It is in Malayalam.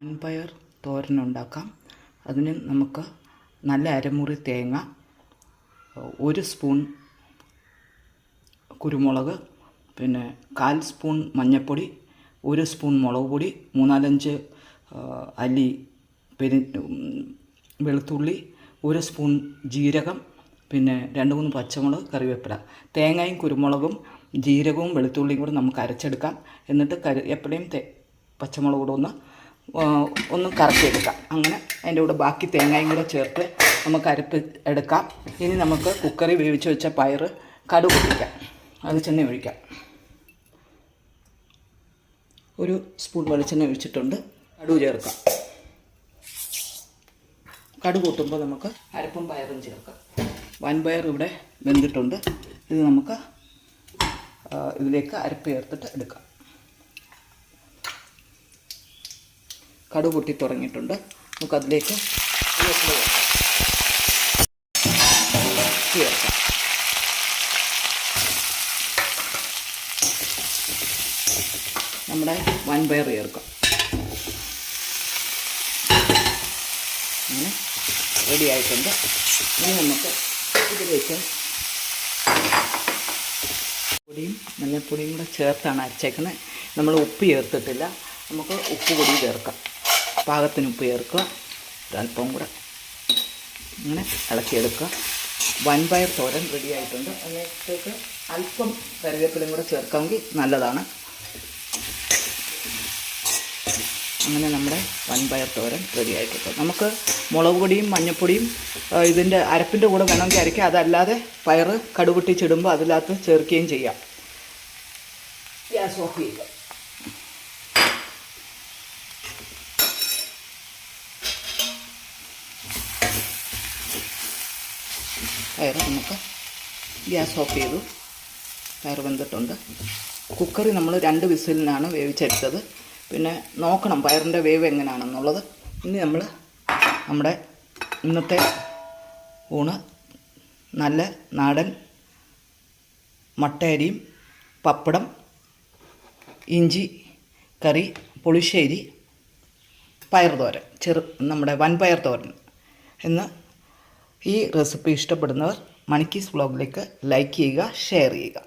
വൻപയർ തോരൻ ഉണ്ടാക്കാം. അതിന് നമുക്ക് നല്ല അരമുറി തേങ്ങ, 1 സ്പൂൺ കുരുമുളക്, പിന്നെ 1/4 സ്പൂൺ മഞ്ഞൾപ്പൊടി, 1 സ്പൂൺ മുളക് പൊടി, 3-4 അല്ലി വെളുത്തുള്ളി, 1 സ്പൂൺ ജീരകം, പിന്നെ 2-3 പച്ചമുളക്, കറിവേപ്പില. തേങ്ങയും കുരുമുളകും ജീരകവും വെളുത്തുള്ളിയും കൂടെ നമുക്ക് അരച്ചെടുക്കാം. എന്നിട്ട് കറിവേപ്പിലയും പച്ചമുളക് കൂടെ ഒന്ന് കറക്കിയെടുക്കാം. അങ്ങനെ അതിൻ്റെ കൂടെ ബാക്കി തേങ്ങയും കൂടെ ചേർത്ത് നമുക്ക് എടുക്കാം. ഇനി നമുക്ക് കുക്കറിൽ വേവിച്ച് വെച്ച പയർ കടുക് പൊട്ടിക്കാം. വെളിച്ചെണ്ണ ഒഴിക്കാം. 1 സ്പൂൺ വെളിച്ചെണ്ണ ഒഴിച്ചിട്ടുണ്ട്. കടുക് ചേർക്കാം. കടുക് കൂട്ടുമ്പോൾ നമുക്ക് അരപ്പും പയറും ചേർക്കാം. വൻപയർ ഇവിടെ വെന്തിട്ടുണ്ട്. ഇത് നമുക്ക് ഇതിലേക്ക് അരപ്പ് ചേർത്തിട്ട് എടുക്കാം. കടുക് പൊട്ടി തുടങ്ങിയിട്ടുണ്ട്. നമുക്കതിലേക്ക് ചേർക്കാം. നമ്മുടെ വൻപയർ ചേർക്കാം. അങ്ങനെ റെഡി ആയിട്ടുണ്ട്. ഇനി നമുക്ക് ഇതിലേക്ക് പൊടിയും മഞ്ഞൾപ്പൊടിയും കൂടെ ചേർത്താണ് അരച്ചേക്കുന്നത്. നമ്മൾ ഉപ്പ് ചേർത്തിട്ടില്ല. നമുക്ക് ഉപ്പ് പൊടി ചേർക്കാം. പാകത്തിന് ഉപ്പ് ചേർക്കുക. ഒരല്പം കൂടെ അങ്ങനെ ഇളക്കിയെടുക്കുക. വൻപയർ തോരൻ റെഡി ആയിട്ടുണ്ട്. അതിലേക്ക് അല്പം കറിവേപ്പിലയും കൂടെ ചേർക്കാമെങ്കിൽ നല്ലതാണ്. അങ്ങനെ നമ്മുടെ വൻപയർ തോരൻ റെഡി ആയിട്ടുണ്ട്. നമുക്ക് മുളക് പൊടിയും മഞ്ഞൾപ്പൊടിയും ഇതിൻ്റെ അരപ്പിൻ്റെ കൂടെ വേണമെങ്കിൽ അരയ്ക്കാം. അതല്ലാതെ പയർ കടുക് പൊട്ടിച്ചിടുമ്പോൾ അതിനകത്ത് ചേർക്കുകയും ചെയ്യാം. ഗ്യാസ് ഓഫ് ചെയ്യുക. പയർ നമുക്ക് ഗ്യാസ് ഓഫ് ചെയ്തു. പയർ വെന്തിട്ടുണ്ട്. കുക്കറിൽ നമ്മൾ 2 വിസിലിനാണ് വേവിച്ചെടുത്തത്. പിന്നെ നോക്കണം പയറിൻ്റെ വേവ് എങ്ങനെയാണെന്നുള്ളത്. ഇനി നമ്മൾ നമ്മുടെ ഇന്നത്തെ ഊണ് നല്ല നാടൻ മട്ടയരിയും പപ്പടം, ഇഞ്ചി കറി, പുളിശ്ശേരി, പയർ തോരൻ, നമ്മുടെ വൻപയർ തോരൻ എന്ന്. ഈ റെസിപ്പി ഇഷ്ടപ്പെടുന്നവർ മണിക്കീസ് വ്ളോഗിലേക്ക് ലൈക്ക് ചെയ്യുക, ഷെയർ ചെയ്യുക.